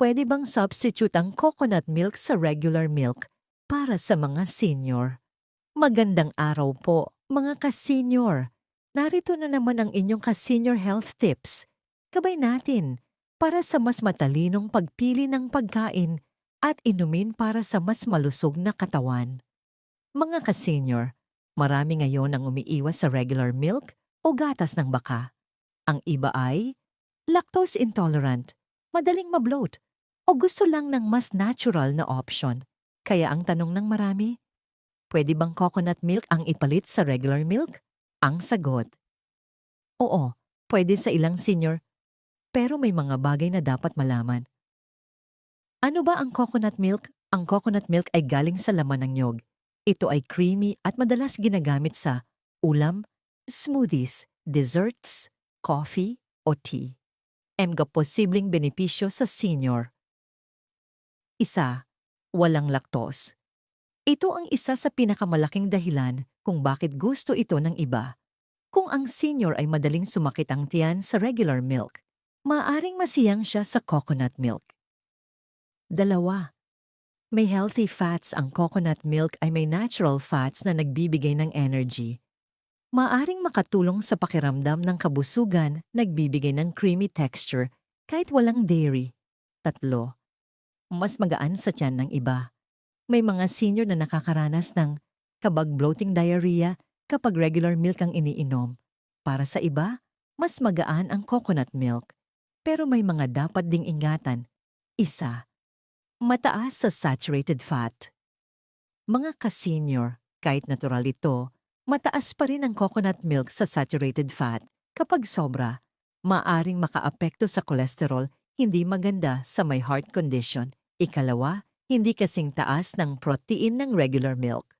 Pwede bang substitute ang coconut milk sa regular milk para sa mga senior? Magandang araw po, mga ka-senior. Narito na naman ang inyong ka-senior health tips. Gabay natin para sa mas matalinong pagpili ng pagkain at inumin para sa mas malusog na katawan. Mga ka-senior, marami ngayon ang umiiwas sa regular milk o gatas ng baka. Ang iba ay lactose intolerant, madaling ma-bloat, o gusto lang ng mas natural na option. Kaya ang tanong ng marami, pwede bang coconut milk ang ipalit sa regular milk? Ang sagot, oo, pwede sa ilang senior, pero may mga bagay na dapat malaman. Ano ba ang coconut milk? Ang coconut milk ay galing sa laman ng nyog. Ito ay creamy at madalas ginagamit sa ulam, smoothies, desserts, coffee, o tea. Mga posibleng benepisyo sa senior. Isa, walang lactose. Ito ang isa sa pinakamalaking dahilan kung bakit gusto ito ng iba. Kung ang senior ay madaling sumakit ang tiyan sa regular milk, maaaring masiyang siya sa coconut milk. Dalawa, may healthy fats. Ang coconut milk ay may natural fats na nagbibigay ng energy. Maaring makatulong sa pakiramdam ng kabusugan, nagbibigay ng creamy texture kahit walang dairy. Tatlo, mas magaan sa tiyan ng iba. May mga senior na nakakaranas ng kabag-bloating diarrhea kapag regular milk ang iniinom. Para sa iba, mas magaan ang coconut milk. Pero may mga dapat ding ingatan. Isa, mataas sa saturated fat. Mga ka-senior, kahit natural ito, mataas pa rin ang coconut milk sa saturated fat. Kapag sobra, maaring makaapekto sa cholesterol, hindi maganda sa may heart condition. Ikalawa, hindi kasing taas ng protein ng regular milk.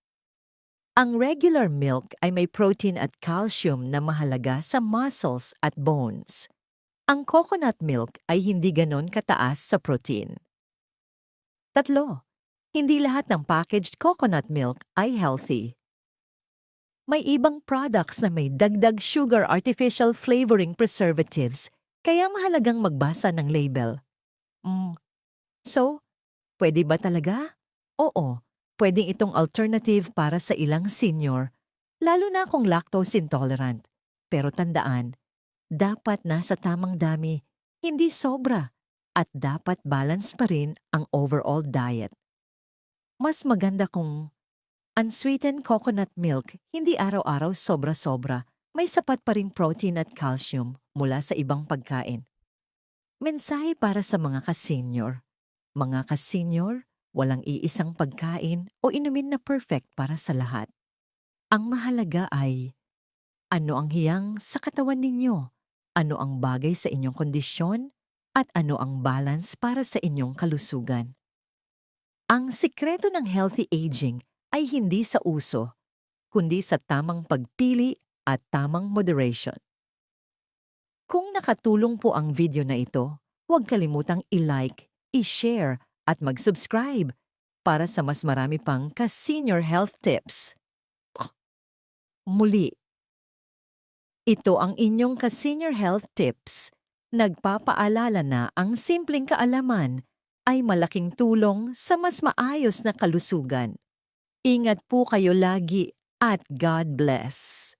Ang regular milk ay may protein at calcium na mahalaga sa muscles at bones. Ang coconut milk ay hindi ganon kataas sa protein. Tatlo, hindi lahat ng packaged coconut milk ay healthy. May ibang products na may dagdag sugar, artificial flavoring, preservatives, kaya mahalagang magbasa ng label. So, pwede ba talaga? Oo, pwedeng itong alternative para sa ilang senior, lalo na kung lactose intolerant. Pero tandaan, dapat nasa tamang dami, hindi sobra, at dapat balance pa rin ang overall diet. Mas maganda kung unsweetened coconut milk, hindi araw-araw sobra-sobra, may sapat pa ring protein at calcium mula sa ibang pagkain. Mensahe para sa mga ka-senior. Mga ka-senior, walang iisang pagkain o inumin na perfect para sa lahat. Ang mahalaga ay, ano ang hiyang sa katawan ninyo? Ano ang bagay sa inyong kondisyon? At ano ang balance para sa inyong kalusugan? Ang sikreto ng healthy aging ay hindi sa uso, kundi sa tamang pagpili at tamang moderation. Kung nakatulong po ang video na ito, huwag kalimutang i-like, i-share at mag-subscribe para sa mas marami pang ka-senior health tips. Muli, ito ang inyong ka-senior health tips. Nagpapaalala na ang simpleng kaalaman ay malaking tulong sa mas maayos na kalusugan. Ingat po kayo lagi at God bless.